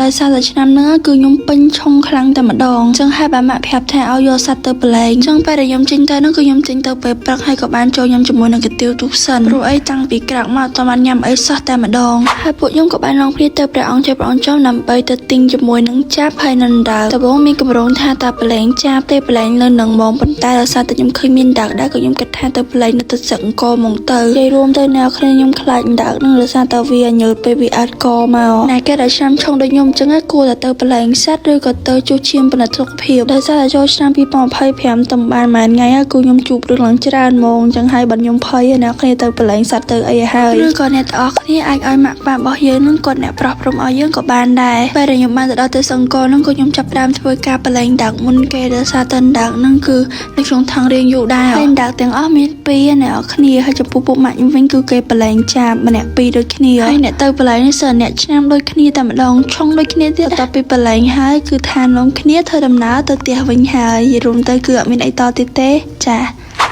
ដោយសារតែឆ្នាំហ្នឹងគឺខ្ញុំពេញឆុងខ្លាំងតែម្ដងចឹងហើយបានម៉ាក់ប្រាប់ថាឲ្យយកសัตว์ទៅប្រឡែងចឹងពេលដែលខ្ញុំចេញទៅហ្នឹងគឺខ្ញុំចេញទៅពេលព្រឹកហើយក៏បានចូលញ៉ាំជាមួយនឹងកាទៀវទូសិនព្រោះអីតាំងពីក្រៅមកអត់បានញ៉ាំអីសោះតែម្ដងហើយពួកខ្ញុំក៏បានឡងគ្នាទៅព្រះអង្គជួយព្រះអង្គចុះដើម្បីទៅទិញជាមួយនឹងចាប់ហើយនឹងដើរតើបងមានកម្រងថាតើប្រឡែងចាប់ទេប្រឡែងនៅនឹងហ្មងប៉ុន្តែដោយសារតែខ្ញុំឃើញមានដើរក៏ខ្ញុំគិតថាទៅប្រឡែងនៅទឹកសឹកអង្គរហ្មងទៅនិយាយរួមទៅអ្នកគ្នាខ្ញុំខ្លាចដើរនឹងដោយសារតែវាញើតពេលវាអាចកមកណាគេដែលឆ្នាំឆុងដូចខ្ញុំចឹងគួរតែទៅប្រឡែងសัตว์ឬក៏ទៅជួសជុលបណ្ឌិតសុខភាពដោយសារតែចូលឆ្នាំ2025តំបានមួយថ្ងៃគឺខ្ញុំជួបរឿងឡើងច្រើនហ្មងចឹងហើយបើខ្ញុំភ័យអ្នកគ្នាទៅប្រឡែងសัตว์ទៅអីហើយឬក៏អ្នកទាំងអស់គ្នាអាចឲ្យម៉ាក់ប៉ារបស់យើងនឹងគាត់អ្នកប្រោះព្រំឲ្យយើងក៏បានដែរពេលដែលខ្ញុំបានទៅដល់ទៅសង្គមនឹងក៏ខ្ញុំចាប់ផ្ដើមធ្វើការប្រឡែងដើកមុនគេដោយសារតែដើកនឹងគឺនៅក្នុងថងរៀងយូរដែរហើយដើកទាំងអស់មាន2អ្នកគ្នាហើយចំពោះពួកម៉ាក់ខ្ញុំវិញគឺគេប្រឡែងចាប់ម្នាក់2ដូចគ្នាហើយអ្នកទៅប្រឡែងនេះសើអ្នកឆ្នាំដូចគ្នាតែម្ដងឆុងដូចគ្នាទៀតបន្ទាប់ពីប្រឡែងហើយគឺឋាននាំគ្នាធ្វើដំណើរទៅផ្ទះវិញហើយរួមទៅគឺអត់មានអីតទៀតទេចា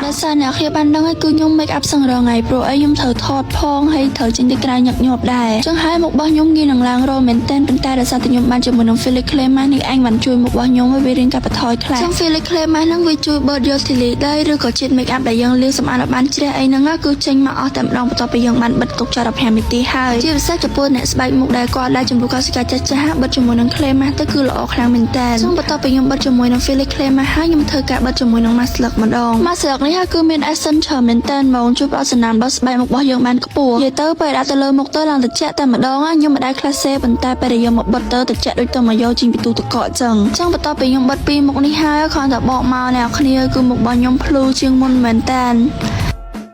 ដោយសារអ្នកគ្នាបានដឹងហើយគឺខ្ញុំ make up សឹងរងថ្ងៃព្រោះអីខ្ញុំត្រូវថតផងហើយត្រូវចេញទៅក្រៅញឹកញាប់ដែរចឹងហើយមុខរបស់ខ្ញុំងាយនឹងឡើងរមែនតែនប៉ុន្តែដោយសារតែខ្ញុំបានជាមួយនឹង Felix Claimas នេះឯងបានជួយមុខរបស់ខ្ញុំឲ្យវារៀងកាត់បន្ថយខ្លះចឹង Felix Claimas ហ្នឹងវាជួយបឺតយកទីលីដែរឬក៏ជាតិ make up ដែលយើងលាងសម្អាតឲ្យបានជ្រះអីហ្នឹងគឺចេញមកអស់តែម្ដងបន្ទាប់ពីយើងបានបិទទុកចោល15នាទីហើយជាពិសេសចំពោះអ្នកស្បែកមុខដែលគាត់ដែលចំពោះកសិកាចាស់ចាស់បិទជាមួយនឹង Claimas ទៅគឺល្អខ្លាំងមែនតើចឹងបន្ទាប់ពីខ្ញុំបិទជាមួយនឹង Felix Claimas ហើយខ្ញុំធ្វើការបិទជាមួយនឹង mask ស្លឹកម្ដង mask ស្លឹកនេះហើយគឺមានច្រើនមែនតើហ្មងជួយផ្ដល់សំណើមដល់ស្បែកមុខរបស់យើងបានខ្ពស់និយាយទៅពេលដាក់ទៅលើមុខទៅឡើងត្រជាក់តែម្ដងខ្ញុំមិនដែលខ្លះសេប៉ុន្តែពេលដែលយើងមកបិទទៅត្រជាក់ដូចទៅមកយកជីងពីទូទឹកកកអញ្ចឹងបន្ទាប់ពីខ្ញុំបិទពីមុខនេះហើយគ្រាន់តែបកមកអ្នកគ្នាគឺមុខរបស់ខ្ញុំភ្លឺជាងមុនមែនតើ